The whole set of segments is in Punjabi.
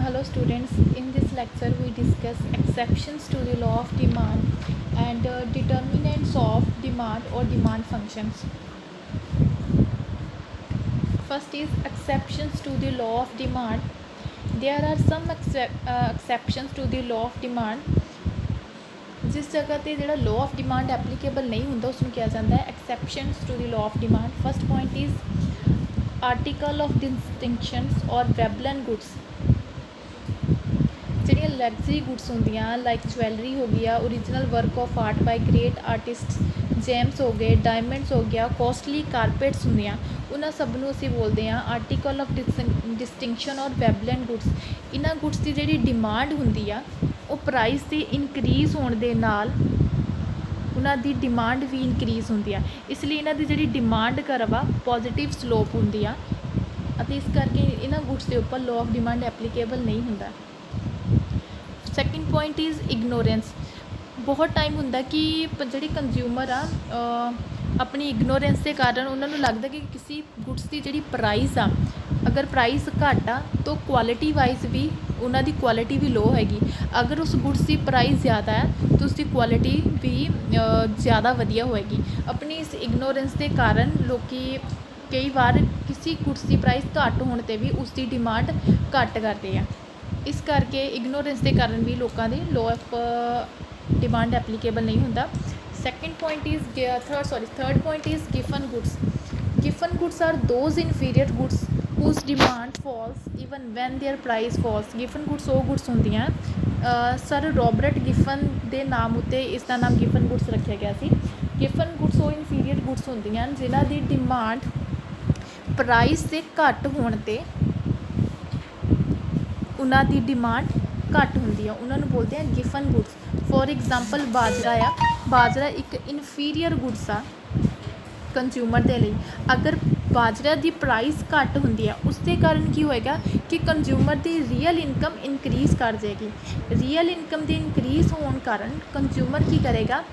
Hello students, in this lecture we discuss exceptions to the law of demand and determinants of demand or demand functions. First is exceptions to the law of demand. There are some exceptions to the law of demand. जिस जगह ते जिहड़ा law of demand applicable नहीं हुंदा उसनूं किया जाता है exceptions to the law of demand. First point is article of distinctions or Veblen goods. ਜਿਹੜੀਆਂ ਲਗਜ਼ਰੀ ਗੁੱਡਸ ਹੁੰਦੀਆਂ ਲਾਈਕ ਜਵੈਲਰੀ ਹੋ ਗਈ ਆ original work of art by great artist gems ਹੋ ਗਏ ਡਾਇਮੰਡਸ ਹੋ ਗਿਆ ਕੋਸਟਲੀ ਕਾਰਪੇਟਸ ਹੁੰਦੀਆਂ ਉਹਨਾਂ ਸਭ ਨੂੰ ਅਸੀਂ ਬੋਲਦੇ ਹਾਂ ਆਰਟੀਕਲ ਆਫ ਡਿਸਟਿੰਕਸ਼ਨ ਔਰ ਵੈਬਲੈਂਡ ਗੁੱਡਸ। ਇਹਨਾਂ ਗੁੱਡਸ ਦੀ ਜਿਹੜੀ ਡਿਮਾਂਡ ਹੁੰਦੀ ਆ ਉਹ ਪ੍ਰਾਈਸ ਦੇ ਇਨਕਰੀਜ਼ ਹੋਣ ਦੇ ਨਾਲ ਉਹਨਾਂ ਦੀ ਡਿਮਾਂਡ ਵੀ ਇਨਕਰੀਜ਼ ਹੁੰਦੀ ਆ, ਇਸ ਲਈ ਇਹਨਾਂ ਦੀ ਜਿਹੜੀ ਡਿਮਾਂਡ ਕਰਵ ਆ ਪੋਜ਼ੀਟਿਵ ਸਲੋਪ ਹੁੰਦੀ ਆ ਅਤੇ ਇਸ ਕਰਕੇ ਇਹਨਾਂ ਗੁੱਡਸ ਦੇ ਉੱਪਰ ਲਾਅ ਆਫ ਡਿਮਾਂਡ ਐਪਲੀਕੇਬਲ ਨਹੀਂ ਹੁੰਦਾ। Second point is ignorance. ਬਹੁਤ ਟਾਈਮ ਹੁੰਦਾ ਕਿ ਜਿਹੜੇ ਕੰਜ਼ਿਊਮਰ ਆ ਆਪਣੀ ਇਗਨੋਰੈਂਸ ਦੇ ਕਾਰਨ ਉਹਨਾਂ ਨੂੰ ਲੱਗਦਾ ਕਿ ਕਿਸੇ ਗੁੱਡਸ ਦੀ ਜਿਹੜੀ ਪ੍ਰਾਈਸ ਆ ਅਗਰ ਪ੍ਰਾਈਸ ਘੱਟ ਆ ਤਾਂ ਕੁਆਲਿਟੀ ਵਾਈਜ਼ ਵੀ ਉਹਨਾਂ ਦੀ ਕੁਆਲਿਟੀ ਵੀ ਲੋਅ ਹੈਗੀ। ਅਗਰ ਉਸ ਗੁੱਡਸ ਦੀ ਪ੍ਰਾਈਸ ਜ਼ਿਆਦਾ ਹੈ ਤਾਂ ਉਸਦੀ ਕੁਆਲਿਟੀ ਵੀ ਜ਼ਿਆਦਾ ਵਧੀਆ ਹੋਏਗੀ। ਆਪਣੀ ਇਸ ਇਗਨੋਰੈਂਸ ਦੇ ਕਾਰਨ ਲੋਕ ਕਈ ਵਾਰ ਕਿਸੇ ਗੁੱਡਸ ਦੀ ਪ੍ਰਾਈਸ ਘੱਟ ਹੋਣ 'ਤੇ ਵੀ ਉਸਦੀ ਡਿਮਾਂਡ ਘੱਟ ਕਰਦੇ ਆ। ਇਸ ਕਰਕੇ ਇਗਨੋਰੈਂਸ ਦੇ ਕਾਰਨ ਵੀ ਲੋਕਾਂ ਦੇ ਲਾਅ ਆਫ ਡਿਮਾਂਡ ਐਪਲੀਕੇਬਲ ਨਹੀਂ ਹੁੰਦਾ। Second point is third point is Giffen goods. Giffen goods are those inferior goods whose demand falls even when their price falls। Giffen goods ਉਹ ਗੁੱਡਸ ਹੁੰਦੀਆਂ ਸਰ ਰੋਬਰਟ ਗਿਫਨ ਦੇ ਨਾਮ ਉੱਤੇ ਇਸ ਦਾ ਨਾਮ ਗਿਫਨ ਗੁੱਡਸ ਰੱਖਿਆ ਗਿਆ ਸੀ। ਗਿਫਨ ਗੁੱਡਸ ਉਹ ਇਨਫੀਰੀਅਰ ਗੁੱਡਸ ਹੁੰਦੀਆਂ ਜਿਨ੍ਹਾਂ ਦੀ ਡਿਮਾਂਡ ਪ੍ਰਾਈਸ ਦੇ ਘੱਟ ਹੋਣ 'ਤੇ ਉਹਨਾਂ ਦੀ ਡਿਮਾਂਡ ਘੱਟ ਹੁੰਦੀ ਆ, ਉਹਨਾਂ ਨੂੰ ਬੋਲਦੇ ਆ ਗਿਫਨ ਗੁੱਡਸ। ਫੋਰ ਐਗਜ਼ਾਮਪਲ ਬਾਜਰਾ ਆ, ਬਾਜਰਾ ਇੱਕ ਇਨਫੀਰੀਅਰ ਗੁੱਡਸ ਆ ਕੰਜ਼ਿਊਮਰ ਦੇ ਲਈ। ਅਗਰ ਬਾਜਰਾ ਦੀ ਪ੍ਰਾਈਸ ਘੱਟ ਹੁੰਦੀ ਆ ਉਸ ਦੇ ਕਾਰਨ ਕੀ ਹੋਏਗਾ ਕਿ ਕੰਜ਼ਿਊਮਰ ਦੀ ਰੀਅਲ ਇਨਕਮ ਇਨਕਰੀਜ਼ ਕਰ ਜਾਏਗੀ। ਰੀਅਲ ਇਨਕਮ ਦੀ ਇਨਕਰੀਜ਼ ਹੋਣ ਕਾਰਨ ਕੰਜ਼ਿਊਮਰ ਕੀ ਕਰੇਗਾ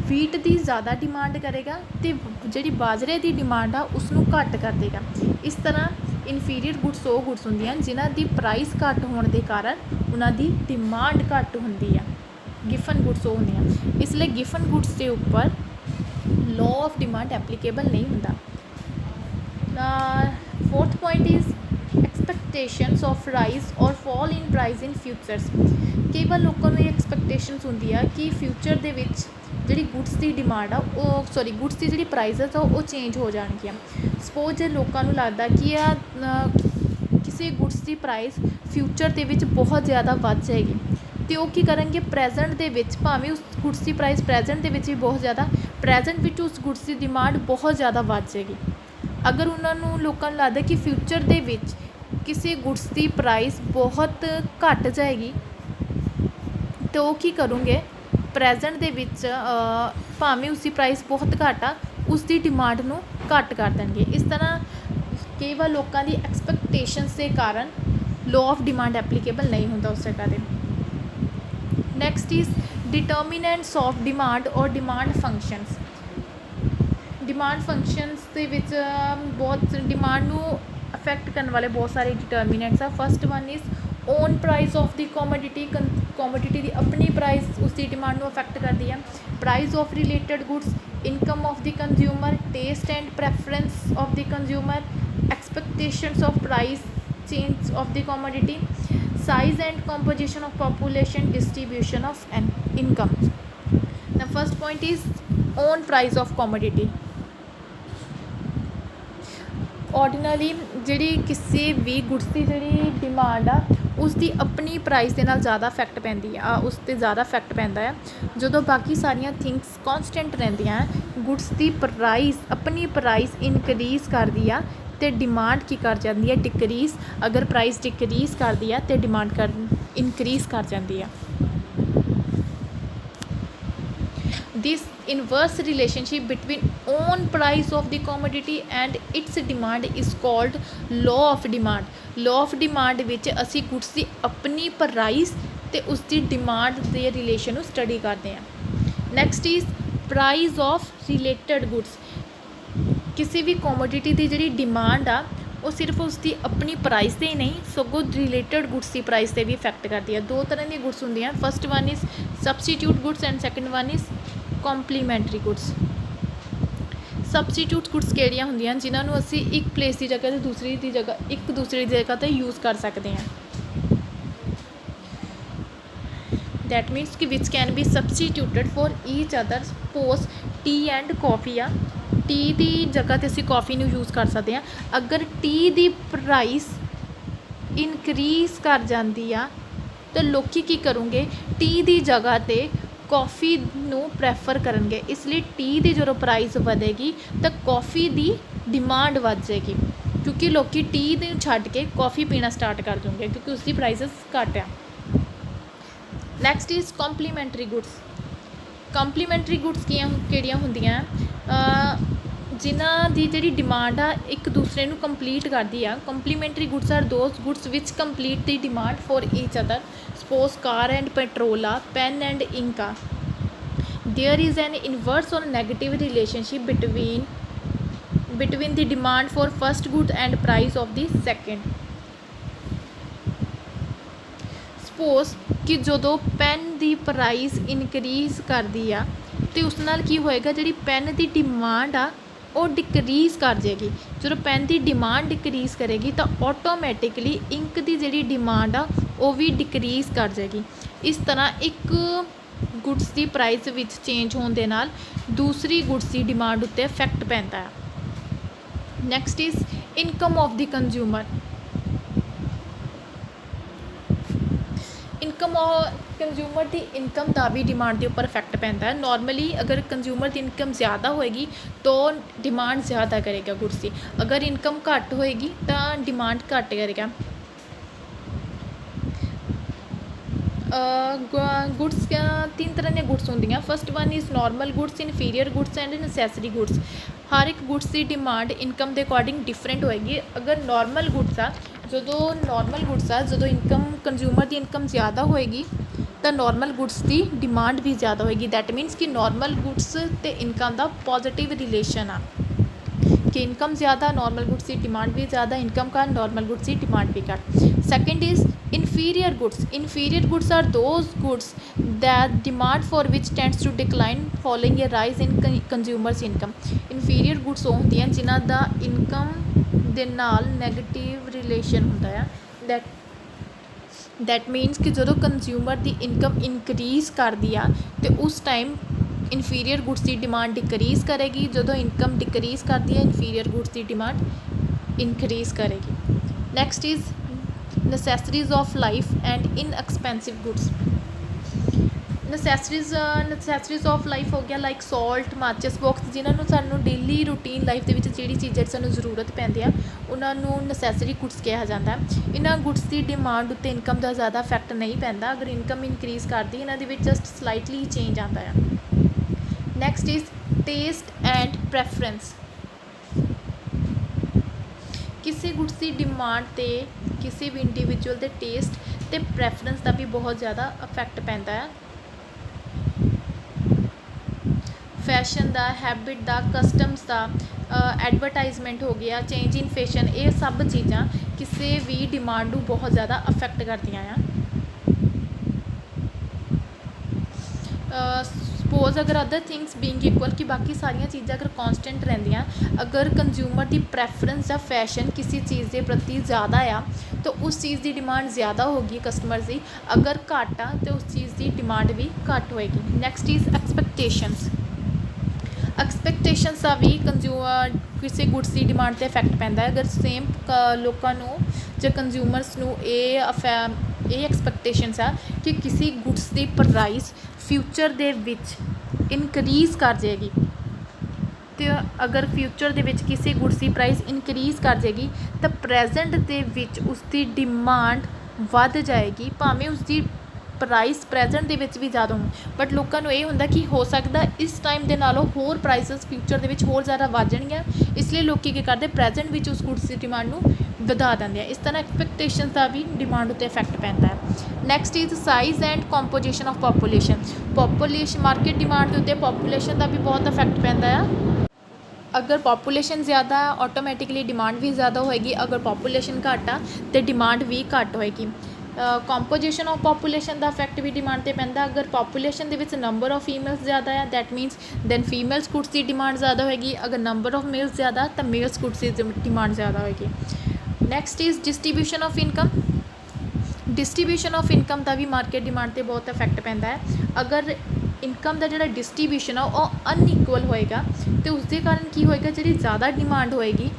ਵੀਟ ਦੀ ਜ਼ਿਆਦਾ ਡਿਮਾਂਡ ਕਰੇਗਾ ਅਤੇ ਜਿਹੜੀ ਬਾਜਰੇ ਦੀ ਡਿਮਾਂਡ ਆ ਉਸਨੂੰ ਘੱਟ ਕਰ ਦੇਗਾ। ਇਸ ਤਰ੍ਹਾਂ ਇਨਫੀਰੀਅਰ ਗੁੱਡਸ ਉਹ ਗੁੱਡਸ ਹੁੰਦੀਆਂ ਜਿਨ੍ਹਾਂ ਦੀ ਪ੍ਰਾਈਸ ਘੱਟ ਹੋਣ ਦੇ ਕਾਰਨ ਉਹਨਾਂ ਦੀ ਡਿਮਾਂਡ ਘੱਟ ਹੁੰਦੀ ਆ। ਗਿਫਨ ਗੁੱਡਸ ਉਹ ਹੁੰਦੀਆਂ, ਇਸ ਲਈ ਗਿਫਨ ਗੁੱਡਸ ਦੇ ਉੱਪਰ ਲਾਅ ਆਫ ਡਿਮਾਂਡ ਐਪਲੀਕੇਬਲ ਨਹੀਂ ਹੁੰਦਾ। Fourth point is expectations of rise ਔਰ fall in price in futures. ਕਈ ਵਾਰ ਲੋਕਾਂ ਨੂੰ ਇਹ ਐਕਸਪੈਕਟੇਸ਼ਨਸ ਹੁੰਦੀ ਆ ਕਿ ਫਿਊਚਰ ਦੇ ਵਿੱਚ ਜਿਹੜੀ ਗੁੱਡਸ ਦੀ ਡਿਮਾਂਡ ਆ ਗੁੱਡਸ ਦੀ ਜਿਹੜੀ ਪ੍ਰਾਈਜ਼ਸ ਆ ਉਹ ਚੇਂਜ ਹੋ ਜਾਣਗੀਆਂ। ਸਪੋਜ਼ ਜੇ ਲੋਕਾਂ ਨੂੰ ਲੱਗਦਾ ਕਿ ਕਿਸੇ ਗੁੱਡਸ ਦੀ ਪ੍ਰਾਈਸ ਫਿਊਚਰ ਦੇ ਵਿੱਚ ਬਹੁਤ ਜ਼ਿਆਦਾ ਵੱਧ ਜਾਏਗੀ ਅਤੇ ਉਹ ਕੀ ਕਰਨਗੇ ਪ੍ਰੈਜੈਂਟ ਦੇ ਵਿੱਚ ਭਾਵੇਂ ਉਸ ਗੁੱਡਸ ਦੀ ਪ੍ਰਾਈਸ ਪ੍ਰੈਜੈਂਟ ਦੇ ਵਿੱਚ ਵੀ ਬਹੁਤ ਜ਼ਿਆਦਾ ਪ੍ਰੈਜੈਂਟ ਵਿੱਚ ਉਸ ਗੁੱਡਸ ਦੀ ਡਿਮਾਂਡ ਬਹੁਤ ਜ਼ਿਆਦਾ ਵੱਧ ਜਾਏਗੀ। ਅਗਰ ਉਹਨਾਂ ਨੂੰ ਲੋਕਾਂ ਨੂੰ ਲੱਗਦਾ ਕਿ ਫਿਊਚਰ ਦੇ ਵਿੱਚ ਕਿਸੇ ਗੁੱਡਸ ਦੀ ਪ੍ਰਾਈਸ ਬਹੁਤ ਘੱਟ ਜਾਏਗੀ ਤਾਂ ਉਹ ਕੀ ਕਰਨਗੇ ਪ੍ਰੈਜੈਂਟ ਦੇ ਵਿੱਚ ਭਾਵੇਂ ਉਸਦੀ ਪ੍ਰਾਈਸ ਬਹੁਤ ਘੱਟ ਆ ਉਸਦੀ ਡਿਮਾਂਡ ਨੂੰ ਘੱਟ ਕਰ ਦੇਣਗੇ। ਇਸ ਤਰ੍ਹਾਂ ਕਈ ਵਾਰ ਲੋਕਾਂ ਦੀ ਐਕਸਪੈਕਟੇਸ਼ਨਸ ਦੇ ਕਾਰਨ ਲਾਅ ਆਫ ਡਿਮਾਂਡ ਐਪਲੀਕੇਬਲ ਨਹੀਂ ਹੁੰਦਾ ਉਸ ਜਗ੍ਹਾ 'ਤੇ। ਨੈਕਸਟ ਇਜ਼ ਡਿਟਰਮੀਨੈਂਟਸ ਆਫ ਡਿਮਾਂਡ ਔਰ ਡਿਮਾਂਡ ਫੰਕਸ਼ਨਸ। ਡਿਮਾਂਡ ਫੰਕਸ਼ਨਸ ਦੇ ਵਿੱਚ ਬਹੁਤ ਡਿਮਾਂਡ ਨੂੰ ਅਫੈਕਟ ਕਰਨ ਵਾਲੇ ਬਹੁਤ ਸਾਰੇ ਡਿਟਰਮੀਨੈਂਟਸ ਆ। First one is own price of the commodity ਦੀ ਆਪਣੀ ਪ੍ਰਾਈਸ ਉਸਦੀ ਡਿਮਾਂਡ ਨੂੰ ਅਫੈਕਟ ਕਰਦੀ ਹੈ। Price of related goods, income of the consumer, taste and preference of the consumer, expectations of price change of the commodity, size and composition of population, distribution of an income. The first point is own price of commodity. Ordinarily ਜਿਹੜੀ ਕਿਸੇ ਵੀ ਗੁੱਡਸ ਦੀ ਜਿਹੜੀ ਡਿਮਾਂਡ ਆ ਉਸ ਦੀ ਆਪਣੀ ਪ੍ਰਾਈਸ ਦੇ ਨਾਲ ਜ਼ਿਆਦਾ ਇਫੈਕਟ ਪੈਂਦੀ ਆ, ਉਸ 'ਤੇ ਜ਼ਿਆਦਾ ਇਫੈਕਟ ਪੈਂਦਾ ਆ। ਜਦੋਂ ਬਾਕੀ ਸਾਰੀਆਂ ਥਿੰਗਸ ਕੌਨਸਟੈਂਟ ਰਹਿੰਦੀਆਂ ਗੁੱਡਸ ਦੀ ਪ੍ਰਾਈਸ ਆਪਣੀ ਪ੍ਰਾਈਸ ਇਨਕਰੀਜ਼ ਕਰਦੀ ਆ ਅਤੇ ਡਿਮਾਂਡ ਕੀ ਕਰ ਜਾਂਦੀ ਹੈ ਡਿਕਰੀਜ਼। ਅਗਰ ਪ੍ਰਾਈਸ ਡਿਕਰੀਜ਼ ਕਰਦੀ ਆ ਅਤੇ ਡਿਮਾਂਡ ਇਨਕਰੀਜ਼ ਕਰ ਜਾਂਦੀ ਆ। This inverse relationship between own price of the commodity and its demand is called law of demand. Law of demand ਵਿੱਚ ਅਸੀਂ ਗੁੱਡਸ ਦੀ ਆਪਣੀ ਪ੍ਰਾਈਸ ਅਤੇ ਉਸਦੀ ਡਿਮਾਂਡ ਦੇ ਰਿਲੇਸ਼ਨ ਨੂੰ ਸਟੱਡੀ ਕਰਦੇ ਹਾਂ। Next is price of related goods. ਕਿਸੇ ਵੀ ਕੋਮੋਡਿਟੀ ਦੀ ਜਿਹੜੀ ਡਿਮਾਂਡ ਆ ਉਹ ਸਿਰਫ ਉਸਦੀ ਆਪਣੀ ਪ੍ਰਾਈਸ 'ਤੇ ਹੀ ਨਹੀਂ ਸਗੋਂ ਰਿਲੇਟਡ ਗੁੱਡਸ ਦੀ ਪ੍ਰਾਈਸ 'ਤੇ ਵੀ ਇਫੈਕਟ ਕਰਦੀ ਹੈ। ਦੋ ਤਰ੍ਹਾਂ ਦੀਆਂ ਗੁੱਡਸ ਹੁੰਦੀਆਂ, first one is substitute goods and second one is complimentary goods. Substitute goods ਕਿਹੜੀਆਂ ਹੁੰਦੀਆਂ ਜਿਨ੍ਹਾਂ ਨੂੰ ਅਸੀਂ ਇੱਕ ਪਲੇਸ ਦੀ ਜਗ੍ਹਾ 'ਤੇ ਦੂਸਰੀ ਦੀ ਜਗ੍ਹਾ 'ਤੇ ਯੂਜ਼ ਕਰ ਸਕਦੇ ਹਾਂ। that means कि which can be substituted for each other। suppose tea and coffee आ, टी की जगह ते असी कॉफ़ी नूं यूज़ कर सकते हैं। अगर टी की प्राइस इनक्रीज़ कर जाती आ तो लोग की करेंगे, टी की जगह ते कॉफ़ी नूं प्रैफर करेंगे। इसलिए टी की जो प्राइस बढ़ेगी तो कॉफ़ी की डिमांड बढ़ जाएगी, क्योंकि लोग टी नूं छड्ड के कॉफ़ी पीना स्टार्ट कर देंगे क्योंकि उसकी प्राइसिस घट आ। Next is complementary goods. Complementary goods किहड़ियां हुंदियां जिन्हां दी जिहड़ी डिमांड आ एक दूसरे नूं कंप्लीट करदी आ। Complementary goods are those goods which complete the demand for each other. Suppose car and petrol आ, पेन एंड इंक आ। देयर इज़ एन इनवर्स और negative relationship between the demand for first good and price of the second. Suppose कि जो पैन की प्राइस इनक्रीज़ करती आ तो उस नाल की होएगा, जी पैन की डिमांड आ वो डिक्रीज़ कर जाएगी। जो पैन की डिमांड डिक्रीज़ करेगी तो ऑटोमैटिकली इंक की जी डिमांड आ वो भी डिक्रीज़ कर जाएगी। इस तरह एक गुड्स की प्राइस विच चेंज होने दे नाल दूसरी गुड्स की डिमांड उत्ते इफैक्ट पैंदा है। Next is income of the consumer. Consumer की इनकम का भी डिमांड के उपर इफैक्ट पैंदा है। नॉर्मली अगर कंज्यूमर की इनकम ज़्यादा होएगी तो डिमांड ज़्यादा करेगा गुड्स की, अगर इनकम घट होएगी तो डिमांड घट करेगा। गुड्स तीन तरह की गुड्स होंदियां। First one is normal goods, inferior goods and necessary goods. हर एक गुड्स की डिमांड इनकम के अकॉर्डिंग डिफरेंट होएगी। अगर नॉर्मल गुड्स आ, जो इनकम कंज्यूमर की इनकम ज़्यादा होएगी तो नॉर्मल गुड्स की डिमांड भी ज़्यादा होएगी। दैट मीनस कि नॉर्मल गुड्स तो इनकम का पॉजिटिव रिलेशन आ कि इनकम ज़्यादा, नॉर्मल गुड्स की डिमांड भी ज़्यादा, इनकम का नॉर्मल गुड्स की डिमांड भी घट। Second is inferior goods. Inferior goods are those goods that demand for which tends to decline following a rise in consumers income. Inferior goods वो होंदियां जिन्हां दा इनकम दे नाल नैगेटिव रिलेशन होंदा है। दैट मीनस कि जो कंज्यूमर की इनकम इनक्रीज़ करती आ तो उस टाइम इनफीरियर गुड्स की डिमांड डिक्रीज़ करेगी, जो इनकम डिक्रीज़ करती है इनफीरियर गुड्स की डिमांड इनक्रीज़ करेगी। Next is necessaries of life and inexpensive goods. Necessaries of life हो गया लाइक सॉल्ट, माचिस बॉक्स, जिन्होंने सानू डेली रूटीन लाइफ के जी चीज़ां सानू जरूरत पैंदी आ उन्होंने नसैसरी गुड्स कहा जाता है। इन्होंने गुड्स की डिमांड उत्ते इनकम का ज़्यादा इफैक्ट नहीं पैंदा। अगर इनकम इनक्रीज़ करती इन्हों के जस्ट स्लाइटली चेंज आता है। Next is taste and preference. किसी गुड्स की डिमांड ते किसी भी इंडिविजुअल के टेस्ट ते प्रैफरेंस का भी बहुत ज़्यादा इफैक्ट पैंदा है। फैशन का, हैबिट का, कस्टम्स का, एडवरटाइजमेंट हो गया, चेंज इन फैशन, ये सब चीज़ां किसी भी डिमांड को बहुत ज़्यादा अफैक्ट करदियां हैं। सपोज अगर अदर थिंग्स बीइंग इक्वल कि बाकी सारिया चीज़ां अगर कॉन्सटेंट रहिंदियां, अगर कंज्यूमर की प्रैफरेंस या फैशन किसी चीज़ के प्रति ज़्यादा आ तो उस चीज़ की डिमांड ज़्यादा होगी कस्टमर की, अगर घट आ तो उस चीज़ की डिमांड भी घट होएगी। Next is एक्सपैक्टेशनस। एक्सपैक्टेशनस का भी कंज्यूमर किसी गुड्स की डिमांड से इफैक्ट पैंदा है। अगर सेम लोगों जो कंज्यूमरस ये एक्सपैक्टेशनस आ कि किसी गुड्स की प्राइस फ्यूचर दे विच इनक्रीज़ कर जाएगी, तो अगर फ्यूचर दे विच किसी गुड्स की प्राइस इनक्रीज़ कर जाएगी तो प्रेजेंट दे विच उसकी डिमांड वध जाएगी, भावें उसकी प्राइस प्रेजेंट दे विच भी ज़्यादा हो, बट लोगों को ये होंदा कि हो सकता इस टाइम के नालों होर प्राइसिस फ्यूचर दे विच होर ज़्यादा वध जाणियां, इसलिए लोग की करते प्रेजेंट विच उस गुड्स की डिमांड को वधा देंगे। इस तरह एक्सपैक्टेशन का भी डिमांड उत्ते इफैक्ट पैंदा है। Next is size and composition of population. Market demand के उत्ते पॉपूलेशन का भी बहुत इफैक्ट पैंदा है। अगर पॉपूलेशन ज़्यादा है ऑटोमैटिकली डिमांड भी ज़्यादा होएगी, अगर पॉपूलेशन घट आ तो डिमांड भी घट होएगी। ਕੰਪੋਜੀਸ਼ਨ ਆਫ ਪੋਪੂਲੇਸ਼ਨ ਦਾ ਇਫੈਕਟ ਵੀ ਡਿਮਾਂਡ 'ਤੇ ਪੈਂਦਾ। ਅਗਰ ਪੋਪੂਲੇਸ਼ਨ ਦੇ ਵਿੱਚ ਨੰਬਰ ਆਫ ਫੀਮੇਲਸ ਜ਼ਿਆਦਾ ਹੈ that means then females goods ਦੀ ਡਿਮਾਂਡ ਜ਼ਿਆਦਾ ਹੋਏਗੀ। ਅਗਰ ਨੰਬਰ ਆਫ ਮੇਲਸ ਜ਼ਿਆਦਾ ਤਾਂ ਮੇਲਸ ਗੁੱਡਸ ਦੀ ਡਿਮਾਂਡ ਜ਼ਿਆਦਾ ਹੋਏਗੀ। Next is distribution of income. Distribution of income ਦਾ ਵੀ ਮਾਰਕੀਟ ਡਿਮਾਂਡ 'ਤੇ ਬਹੁਤ ਇਫੈਕਟ ਪੈਂਦਾ ਹੈ। ਅਗਰ ਇਨਕਮ ਦਾ ਜਿਹੜਾ ਡਿਸਟਰੀਬਿਊਸ਼ਨ ਆ ਉਹ ਅਨਈਕੁਅਲ ਹੋਏਗਾ ਅਤੇ ਉਸਦੇ ਕਾਰਨ ਕੀ ਹੋਏਗਾ, ਜਿਹੜੀ ਜ਼ਿਆਦਾ ਡਿਮਾਂਡ ਹੋਏਗੀ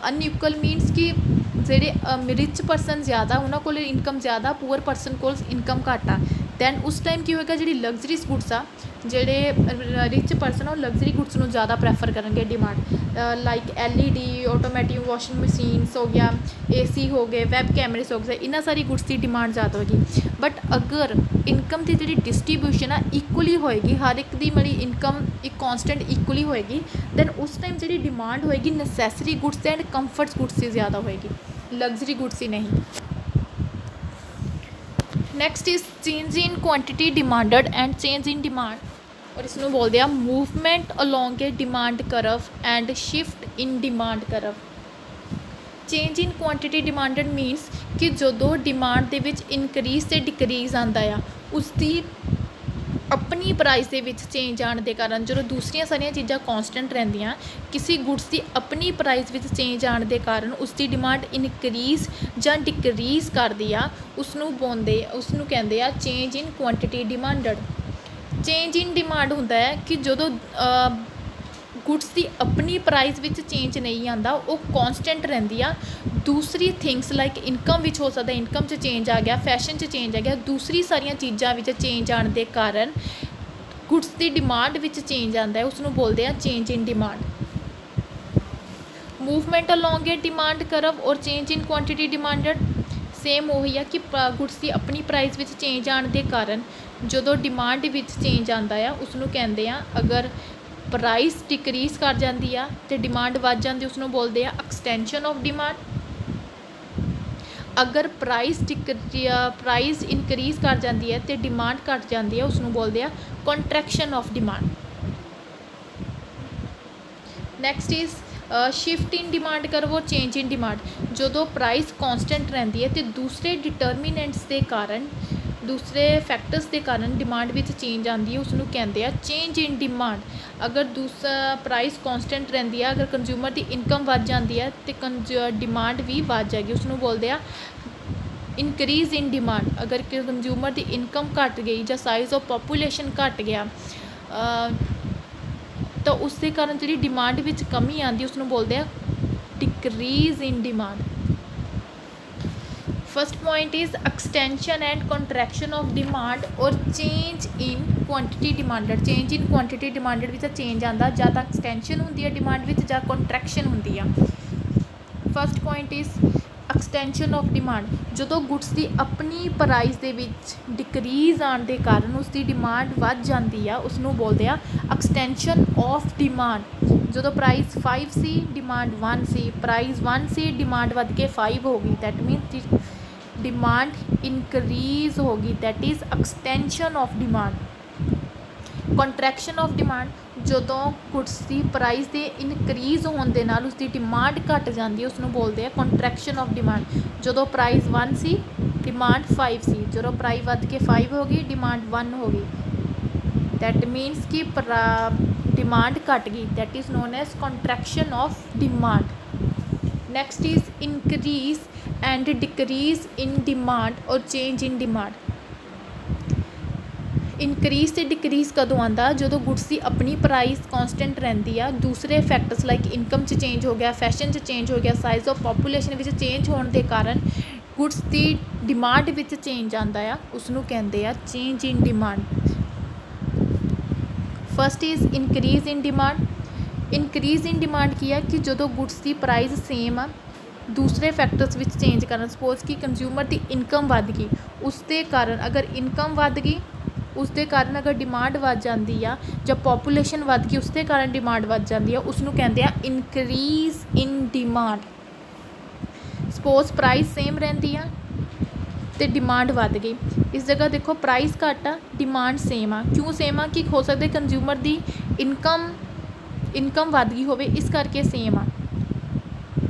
ਅਨਈਕੁਅਲ ਮੀਨਸ ਕਿ ਜਿਹੜੇ ਰਿਚ ਪਰਸਨ ਜ਼ਿਆਦਾ ਉਹਨਾਂ ਕੋਲ ਇਨਕਮ ਜ਼ਿਆਦਾ, ਪੂਅਰ ਪਰਸਨ ਕੋਲ ਇਨਕਮ ਘੱਟ ਆ, ਦੈਨ ਉਸ ਟਾਈਮ ਕੀ ਹੋਏਗਾ, ਜਿਹੜੀ ਲਗਜ਼ਰੀਜ਼ ਗੁੱਡਸ ਆ, ਜਿਹੜੇ ਰਿਚ ਪਰਸਨ ਉਹ ਲਗਜ਼ਰੀ ਗੁੱਡਸ ਨੂੰ ਜ਼ਿਆਦਾ ਪ੍ਰੈਫਰ ਕਰਨਗੇ demand, like LED, automatic washing machines ਹੋ ਗਿਆ, AC ਹੋ ਗਏ, ਵੈਬ ਕੈਮਰੇਸ ਹੋ ਗਏ, ਇਹਨਾਂ ਸਾਰੀ ਗੁੱਡਸ ਦੀ ਡਿਮਾਂਡ ਜ਼ਿਆਦਾ ਹੋਏਗੀ। ਬਟ ਅਗਰ ਇਨਕਮ ਦੀ ਜਿਹੜੀ ਡਿਸਟਰੀਬਿਊਸ਼ਨ ਆ ਇਕੁਅਲੀ ਹੋਏਗੀ, ਹਰ ਇੱਕ ਦੀ ਮੇਰੀ ਇਨਕਮ ਇੱਕ ਕੌਂਸਟੈਂਟ ਇਕੁਅਲੀ ਹੋਏਗੀ, ਦੈਨ ਉਸ ਟਾਈਮ ਜਿਹੜੀ ਡਿਮਾਂਡ ਹੋਏਗੀ necessary goods and comforts goods ਦੀ ਜ਼ਿਆਦਾ ਹੋਏਗੀ, ਲਗਜ਼ਰੀ ਗੁੱਡਸ ਹੀ ਨਹੀਂ। Next is change in quantity demanded and change in demand, ਔਰ ਇਸ ਨੂੰ ਬੋਲਦੇ ਆ movement along a demand curve and shift in demand curve. Change in quantity demanded means ਕਿ ਜਦੋਂ ਡਿਮਾਂਡ ਦੇ ਵਿੱਚ ਇਨਕਰੀਜ਼ ਅਤੇ ਡਿਕਰੀਜ਼ ਆਉਂਦਾ ਆ, ਉਸਦੀ ਆਪਣੀ ਪ੍ਰਾਈਸ ਦੇ ਵਿੱਚ ਚੇਂਜ ਆਉਣ ਦੇ ਕਾਰਨ, ਜਦੋਂ ਦੂਸਰੀਆਂ ਸਾਰੀਆਂ ਚੀਜ਼ਾਂ ਕੌਂਸਟੈਂਟ ਰਹਿੰਦੀਆਂ, ਕਿਸੇ ਗੁੱਡਸ ਦੀ ਆਪਣੀ ਪ੍ਰਾਈਸ ਵਿੱਚ ਚੇਂਜ ਆਉਣ ਦੇ ਕਾਰਨ ਉਸਦੀ ਡਿਮਾਂਡ ਇਨਕਰੀਜ਼ ਜਾਂ ਡਿਕਰੀਜ਼ ਕਰਦੀ ਆ, ਉਸਨੂੰ ਕਹਿੰਦੇ ਆ change in quantity demanded. Change in demand ਹੁੰਦਾ ਹੈ ਕਿ ਜਦੋਂ ਗੁੱਡਸ ਦੀ ਆਪਣੀ ਪ੍ਰਾਈਸ ਵਿੱਚ ਚੇਂਜ ਨਹੀਂ ਆਉਂਦਾ, ਉਹ ਕੌਂਸਟੈਂਟ ਰਹਿੰਦੀ ਆ, ਦੂਸਰੀ ਥਿੰਗਸ ਲਾਈਕ ਇਨਕਮ ਵਿੱਚ ਹੋ ਸਕਦਾ, ਇਨਕਮ 'ਚ ਚੇਂਜ ਆ ਗਿਆ, ਫੈਸ਼ਨ 'ਚ ਚੇਂਜ ਆ ਗਿਆ, ਦੂਸਰੀ ਸਾਰੀਆਂ ਚੀਜ਼ਾਂ ਵਿੱਚ ਚੇਂਜ ਆਉਣ ਦੇ ਕਾਰਨ ਗੁੱਡਸ ਦੀ ਡਿਮਾਂਡ ਵਿੱਚ ਚੇਂਜ ਆਉਂਦਾ ਹੈ, ਉਸਨੂੰ ਬੋਲਦੇ ਆ change in demand. Movement along a demand curve ਔਰ change in quantity demanded same ਉਹੀ ਆ ਕਿ ਗੁੱਡਸ ਦੀ ਆਪਣੀ ਪ੍ਰਾਈਸ ਵਿੱਚ ਚੇਂਜ ਆਉਣ ਦੇ ਕਾਰਨ ਜਦੋਂ ਡਿਮਾਂਡ ਵਿੱਚ ਚੇਂਜ ਆਉਂਦਾ ਆ, ਉਸਨੂੰ ਕਹਿੰਦੇ ਆ, ਅਗਰ ਪ੍ਰਾਈਸ ਡਿਕਰੀਜ਼ ਕਰ ਜਾਂਦੀ ਆ ਅਤੇ ਡਿਮਾਂਡ ਵੱਧ ਜਾਂਦੀ, ਉਸਨੂੰ ਬੋਲਦੇ ਆ ਐਕਸਟੈਂਸ਼ਨ ਆਫ ਡਿਮਾਂਡ। ਅਗਰ ਪ੍ਰਾਈਸ ਇਨਕਰੀਜ਼ ਕਰ ਜਾਂਦੀ ਹੈ ਅਤੇ ਡਿਮਾਂਡ ਘੱਟ ਜਾਂਦੀ ਹੈ, ਉਸਨੂੰ ਬੋਲਦੇ ਆ contraction of demand. Next is shift in demand curve ਔਰ ਚੇਂਜ ਇਨ ਡਿਮਾਂਡ। ਜਦੋਂ ਪ੍ਰਾਈਸ ਕੌਂਸਟੈਂਟ ਰਹਿੰਦੀ ਹੈ ਅਤੇ ਦੂਸਰੇ ਡਿਟਰਮੀਨੈਂਟਸ ਦੇ ਕਾਰਨ, ਦੂਸਰੇ ਫੈਕਟਰਸ ਦੇ ਕਾਰਨ ਡਿਮਾਂਡ ਵਿੱਚ ਚੇਂਜ ਆਉਂਦੀ ਹੈ, ਉਸਨੂੰ ਕਹਿੰਦੇ ਆ ਚੇਂਜ ਇਨ ਡਿਮਾਂਡ। ਅਗਰ ਦੂਸਰਾ ਪ੍ਰਾਈਸ ਕੌਂਸਟੈਂਟ ਰਹਿੰਦੀ ਆ, ਅਗਰ ਕੰਜ਼ਿਊਮਰ ਦੀ ਇਨਕਮ ਵੱਧ ਜਾਂਦੀ ਹੈ ਅਤੇ ਡਿਮਾਂਡ ਵੀ ਵੱਧ ਜਾਏਗੀ, ਉਸਨੂੰ ਬੋਲਦੇ ਆ ਇਨਕਰੀਜ਼ ਇਨ ਡਿਮਾਂਡ। ਅਗਰ ਕੰਜ਼ਿਊਮਰ ਦੀ ਇਨਕਮ ਘੱਟ ਗਈ ਜਾਂ ਸਾਈਜ਼ ਆਫ ਪੋਪੂਲੇਸ਼ਨ ਘੱਟ ਗਿਆ ਤਾਂ ਉਸ ਦੇ ਕਾਰਨ ਜਿਹੜੀ ਡਿਮਾਂਡ ਵਿੱਚ ਕਮੀ ਆਉਂਦੀ, ਉਸਨੂੰ ਬੋਲਦੇ ਆ decrease in demand. First point is extension and contraction of demand और change in quantity demanded. Change in quantity demanded which change आता, ਜਾਂ ਤਾਂ एक्सटेंशन होंदी है डिमांड विच ਜਾਂ कंट्रैक्शन होंदी है। First point is extension of demand. ਜਦੋਂ ਗੁੱਡਸ ਦੀ ਆਪਣੀ ਪ੍ਰਾਈਸ ਦੇ ਵਿੱਚ ਡਿਕਰੀਜ਼ ਆਉਣ ਦੇ ਕਾਰਨ ਉਸਦੀ ਡਿਮਾਂਡ ਵੱਧ ਜਾਂਦੀ ਆ, ਉਸਨੂੰ ਬੋਲਦੇ ਆ ਐਕਸਟੈਂਸ਼ਨ ਆਫ ਡਿਮਾਂਡ। ਜਦੋਂ ਪ੍ਰਾਈਸ 5 ਸੀ ਡਿਮਾਂਡ 1 ਸੀ, ਪ੍ਰਾਈਸ 1 ਸੀ ਡਿਮਾਂਡ ਵੱਧ ਕੇ 5 ਹੋ ਗਈ, ਦੈਟ ਮੀਨਸ ਡਿਮਾਂਡ ਇਨਕਰੀਜ਼ ਹੋ ਗਈ, that is extension of demand. Contraction of demand, ਜਦੋਂ ਗੁੱਡਸ ਦੀ ਪ੍ਰਾਈਸ ਦੇ ਇਨਕਰੀਜ਼ ਹੋਣ ਦੇ ਨਾਲ ਉਸਦੀ ਡਿਮਾਂਡ ਘੱਟ ਜਾਂਦੀ ਹੈ, ਉਸਨੂੰ ਬੋਲਦੇ ਆ ਕੰਟਰੈਕਸ਼ਨ ਆਫ ਡਿਮਾਂਡ। ਜਦੋਂ ਪ੍ਰਾਈਸ 1 ਸੀ ਡਿਮਾਂਡ 5 ਸੀ, ਜਦੋਂ ਪ੍ਰਾਈਸ ਵੱਧ ਕੇ 5 ਹੋ ਗਈ ਡਿਮਾਂਡ 1 ਹੋ ਗਈ, ਦੈਟ ਮੀਨਸ ਕਿ ਡਿਮਾਂਡ ਘੱਟ ਗਈ, that is known as contraction of demand. Next is increase and decrease in demand ਔਰ ਚੇਂਜ ਇਨ ਡਿਮਾਂਡ। ਇਨਕਰੀਜ਼ ਅਤੇ ਡਿਕਰੀਜ਼ ਕਦੋਂ ਆਉਂਦਾ, ਜਦੋਂ ਗੁੱਡਸ ਦੀ ਆਪਣੀ ਪ੍ਰਾਈਸ ਕੌਂਸਟੈਂਟ ਰਹਿੰਦੀ ਆ, ਦੂਸਰੇ ਫੈਕਟਰਸ ਲਾਈਕ ਇਨਕਮ 'ਚ ਚੇਂਜ ਹੋ ਗਿਆ, ਫੈਸ਼ਨ 'ਚ ਚੇਂਜ ਹੋ ਗਿਆ, ਸਾਈਜ਼ ਆਫ ਪੋਪੂਲੇਸ਼ਨ ਵਿੱਚ ਚੇਂਜ ਹੋਣ ਦੇ ਕਾਰਨ ਗੁੱਡਸ ਦੀ ਡਿਮਾਂਡ ਵਿੱਚ ਚੇਂਜ ਆਉਂਦਾ ਆ, ਉਸਨੂੰ ਕਹਿੰਦੇ ਆ change in demand. First is increase in demand. Increase in demand ਕੀ ਆ ਕਿ ਜਦੋਂ ਗੁੱਡਸ ਦੀ ਪ੍ਰਾਈਸ ਸੇਮ ਆ, ਦੂਸਰੇ ਫੈਕਟਰਸ ਵਿੱਚ ਚੇਂਜ ਕਰਨ, ਸਪੋਜ਼ ਕਿ ਕੰਜ਼ਿਊਮਰ ਦੀ ਇਨਕਮ ਵੱਧ ਗਈ, ਉਸ ਦੇ ਕਾਰਨ ਅਗਰ ਇਨਕਮ ਵੱਧ ਗਈ ਉਸ ਦੇ ਕਾਰਨ ਅਗਰ ਡਿਮਾਂਡ ਵੱਧ ਜਾਂਦੀ ਆ, ਜਾਂ ਪੋਪੂਲੇਸ਼ਨ ਵੱਧ ਗਈ ਉਸ ਦੇ ਕਾਰਨ ਡਿਮਾਂਡ ਵੱਧ ਜਾਂਦੀ ਆ, ਉਸਨੂੰ ਕਹਿੰਦੇ ਆ increase in demand. Suppose price same ਰਹਿੰਦੀ ਆ ਅਤੇ ਡਿਮਾਂਡ ਵੱਧ ਗਈ, ਇਸ ਜਗ੍ਹਾ ਦੇਖੋ ਪ੍ਰਾਈਸ ਘੱਟ ਆ ਡਿਮਾਂਡ ਸੇਮ ਆ, ਕਿਉਂ ਸੇਮ ਆ ਕਿ ਹੋ ਸਕਦਾ ਕੰਜ਼ਿਊਮਰ ਦੀ ਇਨਕਮ ਇਨਕਮ ਵੱਧ ਗਈ ਹੋਵੇ, ਇਸ ਕਰਕੇ ਸੇਮ ਆ।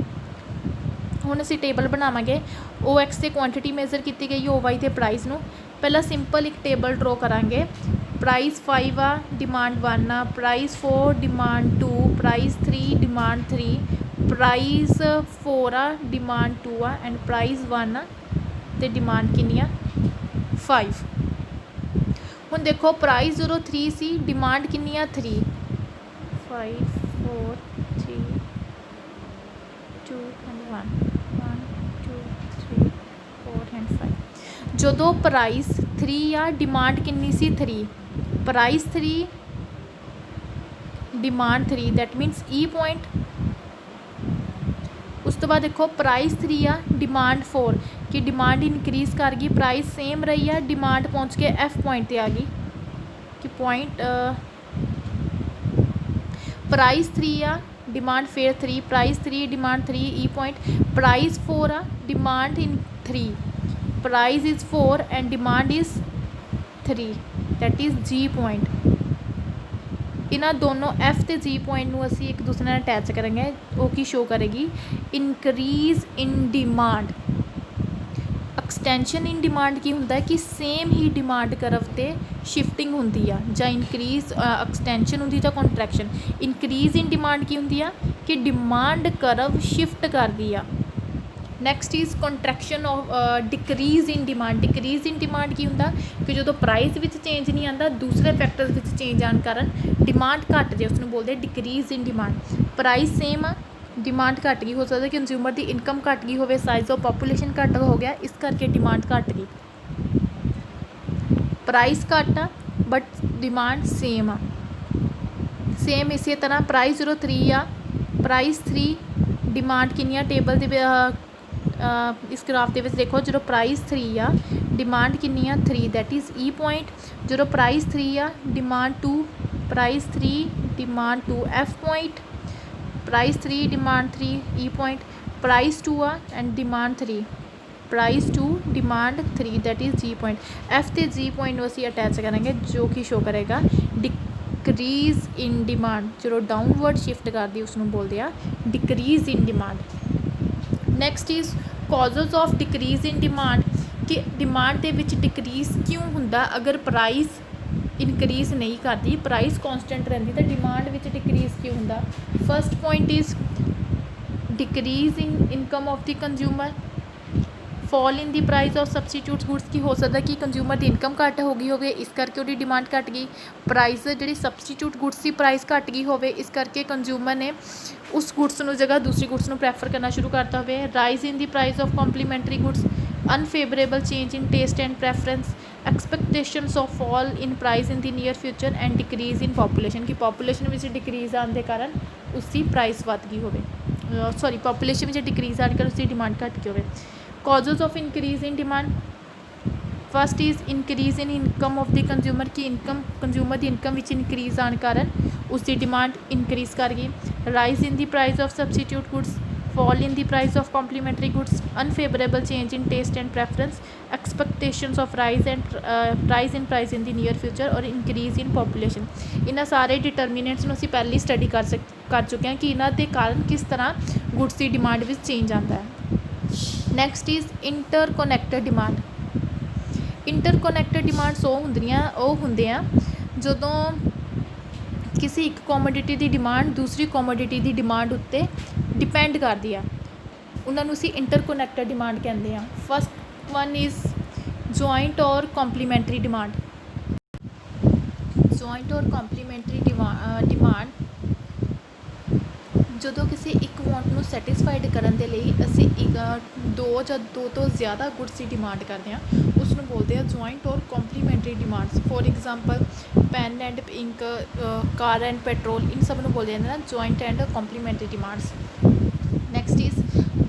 ਹੁਣ ਅਸੀਂ ਟੇਬਲ ਬਣਾਵਾਂਗੇ। OX ਤੇ ਕੁਆਂਟਿਟੀ ਮੇਜ਼ਰ ਕੀਤੀ ਗਈ, OY ਤੇ ਪ੍ਰਾਈਸ ਨੂੰ। ਪਹਿਲਾਂ ਸਿੰਪਲ ਇੱਕ ਟੇਬਲ ਡਰੋ ਕਰਾਂਗੇ। ਪ੍ਰਾਈਸ 5 ਆ, ਡਿਮਾਂਡ 1 ਆ, price 4, demand 2, price 3, demand 3, price 4 ਆ, ਡਿਮਾਂਡ 2 ਆ, ਐਂਡ ਪ੍ਰਾਈਸ 1 ਆ ਅਤੇ ਡਿਮਾਂਡ ਕਿੰਨੀ ਆ 5। ਹੁਣ ਦੇਖੋ ਪ੍ਰਾਈਸ ਜਦੋਂ 3 ਸੀ, ਡਿਮਾਂਡ ਕਿੰਨੀ ਆ 3, 5 4 3 2 and 1 1 2 3 4 and 5। ਜਦੋਂ ਪ੍ਰਾਈਸ 3 ਆ, ਡਿਮਾਂਡ ਕਿੰਨੀ ਸੀ 3, price 3, demand 3, that means E point. ਉਸ ਤੋਂ ਬਾਅਦ ਦੇਖੋ ਪ੍ਰਾਈਸ 3 ਆ, ਡਿਮਾਂਡ 4, ਕਿ ਡਿਮਾਂਡ ਇਨਕਰੀਜ਼ ਕਰ ਗਈ, ਪ੍ਰਾਈਸ ਸੇਮ ਰਹੀ ਆ, ਡਿਮਾਂਡ ਪਹੁੰਚ ਕੇ F ਪੁਆਇੰਟ 'ਤੇ ਆ ਗਈ ਕਿ ਪੁਆਇੰਟ ਪ੍ਰਾਈਸ 3 ਆ, ਡਿਮਾਂਡ ਫਿਰ 3, price 3, demand 3, E point, price 4 ਆ, demand in 3, price is 4 and demand is 3, that is G point. ਇਹਨਾਂ ਦੋਨੋਂ F ਤੇ G ਪੁਆਇੰਟ ਨੂੰ ਅਸੀਂ ਇੱਕ ਦੂਸਰੇ ਨਾਲ ਅਟੈਚ ਕਰਾਂਗੇ। ਉਹ ਕੀ ਸ਼ੋ ਕਰੇਗੀ, increase in demand. Extension in demand ਕੀ ਹੁੰਦਾ ਕਿ ਸੇਮ ਹੀ ਡਿਮਾਂਡ ਕਰਵ 'ਤੇ ਸ਼ਿਫਟਿੰਗ ਹੁੰਦੀ ਆ, ਜਾਂ ਇਨਕਰੀਜ਼ ਐਕਸਟੈਂਸ਼ਨ ਹੁੰਦੀ ਜਾਂ ਕੰਟਰੈਕਸ਼ਨ। ਇਨਕਰੀਜ਼ ਇਨ ਡਿਮਾਂਡ ਕੀ ਹੁੰਦੀ ਆ ਕਿ ਡਿਮਾਂਡ ਕਰਵ ਸ਼ਿਫਟ ਕਰਦੀ ਆ। Next is contraction of decrease in demand. Decrease in demand ਕੀ ਹੁੰਦਾ ਕਿ ਜਦੋਂ ਪ੍ਰਾਈਸ ਵਿੱਚ ਚੇਂਜ ਨਹੀਂ ਆਉਂਦਾ, ਦੂਸਰੇ ਫੈਕਟਰਸ ਵਿੱਚ ਚੇਂਜ ਆਉਣ ਕਾਰਨ ਡਿਮਾਂਡ ਘੱਟ ਜੇ, ਉਸਨੂੰ ਬੋਲਦੇ decrease in demand. Price same ਆ, ਡਿਮਾਂਡ ਘੱਟ ਗਈ, ਹੋ ਸਕਦਾ ਕੰਜ਼ਿਊਮਰ ਦੀ ਇਨਕਮ ਘੱਟ ਗਈ ਹੋਵੇ, ਸਾਈਜ਼ ਆਫ ਪਾਪੂਲੇਸ਼ਨ ਘੱਟ ਹੋ ਗਿਆ, ਇਸ ਕਰਕੇ ਡਿਮਾਂਡ ਘੱਟ ਗਈ। ਪ੍ਰਾਈਸ ਘੱਟ ਆ ਬਟ ਡਿਮਾਂਡ ਸੇਮ ਆ। ਸੇਮ ਇਸੇ ਤਰ੍ਹਾਂ ਪ੍ਰਾਈਸ ਜਦੋਂ 3 ਆ, ਪ੍ਰਾਈਸ 3, ਡਿਮਾਂਡ ਕਿੰਨੀ ਆ ਟੇਬਲ ਦੇ ਇਸ ਗ੍ਰਾਫ ਦੇ ਵਿੱਚ ਦੇਖੋ, ਜਦੋਂ ਪ੍ਰਾਈਸ 3 ਆ, ਡਿਮਾਂਡ ਕਿੰਨੀ ਆ 3, ਦੈਟ ਇਜ਼ E ਪੁਆਇੰਟ। ਜਦੋਂ ਪ੍ਰਾਈਸ 3 ਆ, demand 2, price 3, demand 2, F point, price 3, demand 3, E point, price 2 ਆ and demand 3, price 2, demand 3, that is G point. F ਤੇ G ਪੁਆਇੰਟ ਨੂੰ ਅਸੀਂ ਅਟੈਚ ਕਰਾਂਗੇ, ਜੋ ਕਿ ਸ਼ੋ ਕਰੇਗਾ ਡਿਕਰੀਜ਼ ਇਨ ਡਿਮਾਂਡ। ਜਦੋਂ ਡਾਊਨਵਰਡ ਸ਼ਿਫਟ ਕਰਦੀ ਉਸਨੂੰ ਬੋਲਦੇ ਆ decrease in demand. Next is causes of decrease in demand, ਕਿ ਡਿਮਾਂਡ ਦੇ ਵਿੱਚ ਡਿਕਰੀਜ਼ ਕਿਉਂ ਹੁੰਦਾ। ਅਗਰ ਪ੍ਰਾਈਸ ਇਨਕਰੀਜ਼ ਨਹੀਂ ਕਰਦੀ, ਪ੍ਰਾਈਸ ਕੌਨਸਟੈਂਟ ਰਹਿੰਦੀ, ਤਾਂ ਡਿਮਾਂਡ ਵਿੱਚ ਡਿਕਰੀਜ਼ ਕਿਉਂ ਹੁੰਦਾ। First point is decrease in income of the consumer, fall in the price of substitute goods, ਕੀ ਹੋ ਸਕਦਾ ਕਿ ਕੰਜ਼ਿਊਮਰ ਦੀ ਇਨਕਮ ਘੱਟ ਹੋ ਗਈ ਹੋਵੇ, ਇਸ ਕਰਕੇ ਉਹਦੀ ਡਿਮਾਂਡ ਘੱਟ ਗਈ। ਪ੍ਰਾਈਸ ਜਿਹੜੀ ਸਬਸਟੀਟਿਊਟ ਗੁਡਸ ਦੀ ਪ੍ਰਾਈਸ ਘੱਟ ਗਈ ਹੋਵੇ, ਇਸ ਕਰਕੇ ਕੰਜ਼ਿਊਮਰ ਨੇ ਉਸ ਗੁਡਸ ਨੂੰ ਜਗ੍ਹਾ ਦੂਸਰੀ ਗੁਡਸ ਨੂੰ ਪ੍ਰੈਫਰ ਕਰਨਾ ਸ਼ੁਰੂ ਕਰਤਾ ਹੋਵੇ। Rise in the price of complementary goods, unfavourable change in taste and preference, expectations of fall in price in the near future and decrease in population, ਕਿ ਪਾਪੂਲੇਸ਼ਨ ਵਿੱਚ ਡਿਕਰੀਜ਼ ਆਉਣ ਦੇ ਕਾਰਨ ਉਸਦੀ ਪ੍ਰਾਈਸ ਵੱਧ ਗਈ ਹੋਵੇ, ਪਾਪੂਲੇਸ਼ਨ ਵਿੱਚ ਡਿਕਰੀਜ਼ ਆਉਣ ਕਾਰਨ ਉਸਦੀ ਡਿਮਾਂਡ ਘੱਟ ਗਈ ਹੋਵੇ। Causes of increase in demand, first is increase in income of the consumer, ਕਿ ਇਨਕਮ ਕੰਜ਼ਿਊਮਰ ਦੀ ਇਨਕਮ ਵਿੱਚ ਇਨਕਰੀਜ਼ ਆਉਣ ਕਾਰਨ ਉਸਦੀ ਡਿਮਾਂਡ ਇਨਕਰੀਜ਼ ਕਰ ਗਈ। Rise in the price of substitute goods, fall in the price of complementary goods, unfavorable change in taste and preference, expectations of rise in price in the near future, और increase in population। ਇਹਨਾਂ ਸਾਰੇ ਡਿਟਰਮੀਨੈਂਟਸ ਨੂੰ ਅਸੀਂ ਪਹਿਲਾਂ ਹੀ ਸਟੱਡੀ ਕਰ ਚੁੱਕੇ ਹਾਂ ਕਿ ਇਹਨਾਂ ਦੇ ਕਾਰਨ ਕਿਸ ਤਰ੍ਹਾਂ ਗੁਡਸ ਦੀ ਡਿਮਾਂਡ ਵਿੱਚ ਚੇਂਜ ਆਉਂਦਾ ਹੈ। Next is interconnected demand. Interconnected demands ਉਹ ਹੁੰਦੇ ਆ ਜਦੋਂ ਕਿਸੇ ਇੱਕ ਕੋਮੋਡਿਟੀ ਦੀ ਡਿਮਾਂਡ ਦੂਸਰੀ ਕੋਮੋਡਿਟੀ ਦੀ ਡਿਮਾਂਡ ਉੱਤੇ ਡਿਪੈਂਡ ਕਰਦੀ ਆ, ਉਹਨਾਂ ਨੂੰ ਅਸੀਂ ਇੰਟਰਕੋਨੈਕਟਡ ਡਿਮਾਂਡ ਕਹਿੰਦੇ ਆ। ਫਸਟ ਵਨ ਇਜ਼ ਜੁਆਇੰਟ ਔਰ ਕੰਪਲੀਮੈਂਟਰੀ ਡਿਮਾਂਡ। ਜੁਆਇੰਟ ਔਰ ਕੰਪਲੀਮੈਂਟਰੀ ਡਿਮਾਂਡ ਜਦੋਂ ਕਿਸੇ ਇੱਕ ਵਾਂਟ ਨੂੰ ਸੈਟਿਸਫਾਈਡ ਕਰਨ ਦੇ ਲਈ ਅਸੀਂ ਦੋ ਜਾਂ ਦੋ ਤੋਂ ਜ਼ਿਆਦਾ ਗੁਡਸ ਦੀ ਡਿਮਾਂਡ ਕਰਦੇ ਹਾਂ, ਉਸ ਨੂੰ ਬੋਲਦੇ ਆ ਜੁਆਇੰਟ ਔਰ complementary demands. For example pen and ink, car and petrol, ਇਨ ਸਭ ਨੂੰ ਬੋਲਿਆ ਜਾਂਦਾ joint and complementary demands. Next is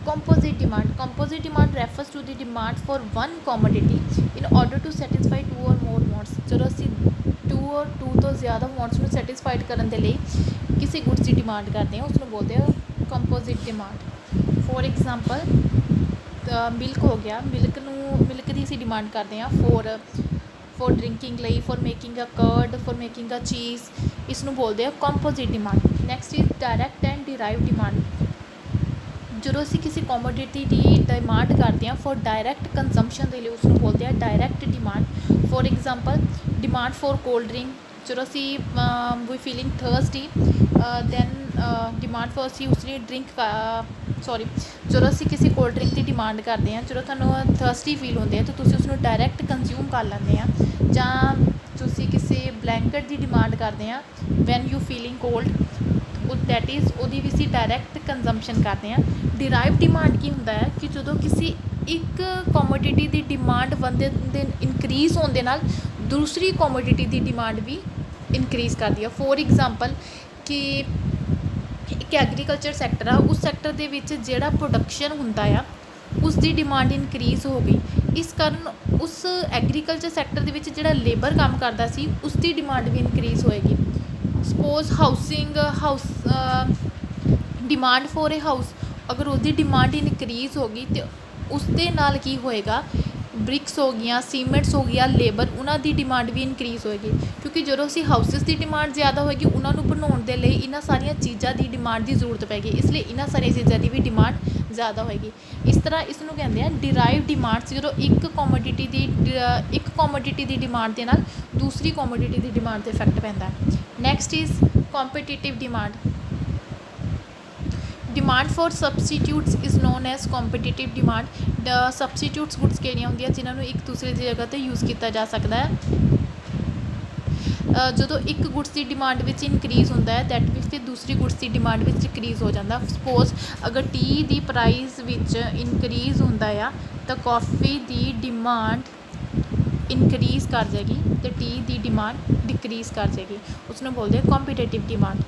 composite demand. Composite demand refers to the demand for one commodity in order to satisfy two or more wants। ਜਦੋਂ ਅਸੀਂ two ਤੋਂ ਜ਼ਿਆਦਾ wants ਨੂੰ ਸੈਟਿਸਫਾਈਡ ਕਰਨ ਦੇ ਲਈ ਕਿਸੇ ਗੁਡਸ ਦੀ ਡਿਮਾਂਡ ਕਰਦੇ ਹਾਂ, ਉਸ ਨੂੰ ਬੋਲਦੇ ਆ composite demand. For example milk ਹੋ ਗਿਆ, ਮਿਲਕ ਦੀ ਅਸੀਂ ਡਿਮਾਂਡ ਕਰਦੇ ਹਾਂ ਫॉर ਡਰਿੰਕਿੰਗ ਲਈ, for making a curd, for making a cheese, ਇਸ ਨੂੰ ਬੋਲਦੇ ਆ composite demand. Next is direct and derive demand. ਜਦੋਂ ਅਸੀਂ ਕਿਸੇ ਕੋਮੋਡਿਟੀ ਦੀ ਡਿਮਾਂਡ ਕਰਦੇ ਹਾਂ ਫॉर ਡਾਇਰੈਕਟ ਕੰਜ਼ੰਪਸ਼ਨ ਦੇ ਲਈ, ਉਸ ਨੂੰ ਬੋਲਦੇ ਆ direct demand. For example demand for cold drink, ਜਦੋਂ ਅਸੀਂ ਵੀ feeling thirsty then demand for ਅਸੀਂ ਉਸਦੀ ਡਰਿੰਕ ਜਦੋਂ ਅਸੀਂ ਕਿਸੇ ਕੋਲਡ ਡਰਿੰਕ ਦੀ ਡਿਮਾਂਡ ਕਰਦੇ ਹਾਂ, ਜਦੋਂ ਤੁਹਾਨੂੰ ਥਰਸਟੀ ਫੀਲ ਹੁੰਦੇ ਆ ਤਾਂ ਤੁਸੀਂ ਉਸਨੂੰ ਡਾਇਰੈਕਟ ਕੰਜ਼ਿਊਮ ਕਰ ਲੈਂਦੇ ਆ। ਜਾਂ ਤੁਸੀਂ ਕਿਸੇ ਬਲੈਂਕਟ ਦੀ ਡਿਮਾਂਡ ਕਰਦੇ ਆ when you feeling cold, that is ਉਹਦੀ ਵੀ ਅਸੀਂ ਡਾਇਰੈਕਟ ਕੰਜ਼ੰਪਸ਼ਨ ਕਰਦੇ ਹਾਂ। ਡਿਰਾਈਵ ਡਿਮਾਂਡ ਕੀ ਹੁੰਦਾ ਹੈ ਕਿ ਜਦੋਂ ਕਿਸੇ ਇੱਕ ਕੋਮੋਡਿਟੀ ਦੀ ਡਿਮਾਂਡ ਬੰਦੇ ਦੇ ਇਨਕਰੀਜ਼ ਹੋਣ ਦੇ ਨਾਲ ਦੂਸਰੀ ਕੋਮੋਡਿਟੀ ਦੀ ਡਿਮਾਂਡ ਵੀ ਇਨਕਰੀਜ਼ ਕਰਦੀ ਆ। ਫॉर ਐਗਜ਼ਾਮਪਲ ਕਿ ਇੱਕ ਐਗਰੀਕਲਚਰ ਸੈਕਟਰ ਆ, ਉਸ ਸੈਕਟਰ ਦੇ ਵਿੱਚ ਜਿਹੜਾ ਪ੍ਰੋਡਕਸ਼ਨ ਹੁੰਦਾ ਆ ਉਸ ਦੀ ਡਿਮਾਂਡ ਇਨਕਰੀਜ਼ ਹੋ ਗਈ, ਇਸ ਕਾਰਨ ਉਸ ਐਗਰੀਕਲਚਰ ਸੈਕਟਰ ਦੇ ਵਿੱਚ ਜਿਹੜਾ ਲੇਬਰ ਕੰਮ ਕਰਦਾ ਸੀ ਉਸ ਦੀ ਡਿਮਾਂਡ ਵੀ ਇਨਕਰੀਜ਼ ਹੋਏਗੀ। Suppose house demand for A house, ਅਗਰ ਉਹਦੀ ਡਿਮਾਂਡ ਇਨਕਰੀਜ਼ ਹੋ ਗਈ ਅਤੇ ਉਸ ਦੇ ਨਾਲ ਕੀ ਹੋਏਗਾ, ਬ੍ਰਿਕਸ ਹੋ ਗਈਆਂ, ਸੀਮੈਂਟਸ ਹੋ ਗਿਆ, ਲੇਬਰ, ਉਹਨਾਂ ਦੀ ਡਿਮਾਂਡ ਵੀ ਇਨਕਰੀਜ਼ ਹੋਏਗੀ। ਕਿਉਂਕਿ ਜਦੋਂ ਅਸੀਂ ਹਾਊਸਿਸ ਦੀ ਡਿਮਾਂਡ ਜ਼ਿਆਦਾ ਹੋਏਗੀ, ਉਹਨਾਂ ਨੂੰ ਬਣਾਉਣ ਦੇ ਲਈ ਇਹਨਾਂ ਸਾਰੀਆਂ ਚੀਜ਼ਾਂ ਦੀ ਡਿਮਾਂਡ ਦੀ ਜ਼ਰੂਰਤ ਪੈਗੀ, ਇਸ ਲਈ ਇਹਨਾਂ ਸਾਰੀਆਂ ਚੀਜ਼ਾਂ ਦੀ ਵੀ ਡਿਮਾਂਡ ਜ਼ਿਆਦਾ ਹੋਏਗੀ। ਇਸ ਤਰ੍ਹਾਂ ਇਸ ਨੂੰ ਕਹਿੰਦੇ ਆ ਡਿਰਾਈਵ ਡਿਮਾਂਡਸ, ਜਦੋਂ ਇੱਕ ਕੋਮੋਡਿਟੀ ਦੀ ਡਿਮਾਂਡ ਦੇ ਨਾਲ ਦੂਸਰੀ ਕੋਮੋਡਿਟੀ ਦੀ ਡਿਮਾਂਡ 'ਤੇ ਇਫੈਕਟ ਪੈਂਦਾ। Next is competitive demand. Demand for substitutes is known as competitive demand. Substitutes goods ਕਿਹੜੀਆਂ ਹੁੰਦੀਆਂ ਜਿਨ੍ਹਾਂ ਨੂੰ ਇੱਕ ਦੂਸਰੇ ਦੀ ਜਗ੍ਹਾ 'ਤੇ ਯੂਜ਼ ਕੀਤਾ ਜਾ ਸਕਦਾ ਹੈ। ਜਦੋਂ ਇੱਕ ਗੁੱਡਸ ਦੀ ਡਿਮਾਂਡ ਵਿੱਚ ਇਨਕਰੀਜ਼ ਹੁੰਦਾ ਹੈ ਦੈਟ ਵਿੱਚ ਫਿਰ ਦੂਸਰੀ ਗੁੱਡਸ ਦੀ ਡਿਮਾਂਡ ਵਿੱਚ ਡਿਕਰੀਜ਼ ਹੋ ਜਾਂਦਾ। ਸਪੋਜ਼ ਅਗਰ ਟੀ ਦੀ ਪ੍ਰਾਈਸ ਵਿੱਚ ਇਨਕਰੀਜ਼ ਹੁੰਦਾ ਆ ਤਾਂ ਕੌਫੀ ਦੀ ਡਿਮਾਂਡ ਇਨਕਰੀਜ਼ ਕਰ ਜਾਏਗੀ ਅਤੇ ਟੀ ਦੀ ਡਿਮਾਂਡ ਡਿਕਰੀਜ਼ ਕਰ ਜਾਏਗੀ, ਉਸਨੂੰ ਬੋਲਦੇ ਆ ਕੰਪੀਟੀਟਿਵ ਡਿਮਾਂਡ।